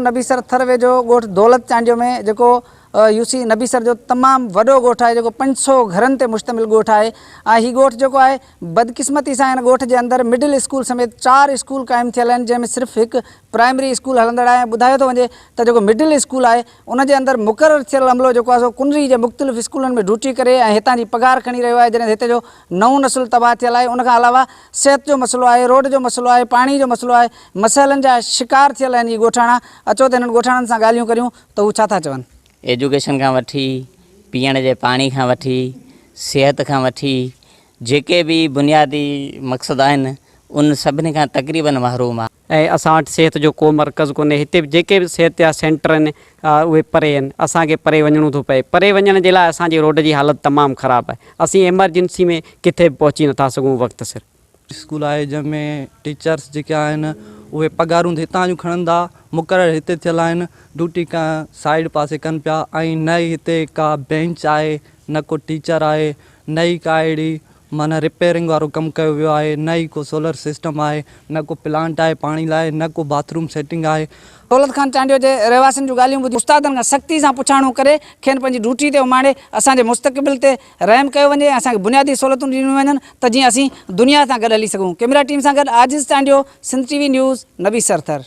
नबीसर थर वेझो ॻोठ दौलत चांडियो में जेको यूसी नबीसर जो तमाम वॾो ॻोठ है, जो 500 घरन ते मुश्तमिल ॻोठ है। ही ॻोठ जो है बदकिस्मती से इन ॻोठ के अंदर मिडिल स्कूल समेत 4 स्कूल कायम थियल आहिनि, जंहिंमें सिर्फ एक प्राइमरी स्कूल हलंदड़ है। ॿुधायो थो वञे त जेको मिडिल स्कूल है उन जे अंदर मुक़रर थियल अमलो जेको आहे सो कुनरी जे मुख़्तलिफ़ स्कूलनि में ड्यूटी करे हितां जी पगार खणी रहियो आहे, जॾहिं हिते जो नओं नस्ल तबाह थियल आहे। उन खां अलावा सिहत जो मसलो है, रोड जो मसलो है, पानी जो मसलो है, मसइलनि जा शिकार थियल आहिनि ये ॻोठाणा। अचो त इन्हनि ॻोठाणनि सां ॻाल्हियूं करियूं त हू छा था चवनि। एजुकेशन का वठी, पीअण जे पानी का वठी, सेहत का वठी, जेके भी बुनियादी मक़सद आहिनि उन सभिनी खां तक़रीबन महरूम आहे। असां वटि सिहत जो को मर्कज़ कोन्हे। हिते जेके भी सिहत जा सेंटर आहिनि उहे परे आहिनि, असांखे परे वञणो थो पए। परे वञण जे लाइ असांजी रोड जी हालत तमामु ख़राबु आहे। असीं एमरजेंसी में किथे बि पहुची नथा सघूं वक़्त सिर। स्कूल आहे जंहिंमें टीचर्स जेके आहिनि उहे पगारूं हितां जूं खणंदा, मुक़ररु हिते थियल आहिनि, ड्यूटी का साइड पासे कनि पिया। ऐं न ई हिते का बेंच आहे, न को टीचर आहे, न ई का अहिड़ी माना रिपेयरिंग वारो कमु कयो वियो आहे, न ई को सोलर सिस्टम आहे, न को प्लांट आहे पाणी लाइ, न को बाथरूम सेटिंग आहे। दौलत खान चांडियो जे रहवासियुनि जूं ॻाल्हियूं ॿुधी उस्तादनि खां सख़्ती सां पुछाणो करे खेनि पंहिंजी ड्यूटी ते उमाणे असांजे मुस्तक़बिल ते रहम कयो वञे, असांखे बुनियादी सहूलियतूं ॾिनियूं वञनि त जीअं असीं दुनिया सां गॾु हली सघूं। कैमरा टीम सां गॾु आजिज़ चांडियो, सिंध टीवी न्यूज़, नबीसर थर।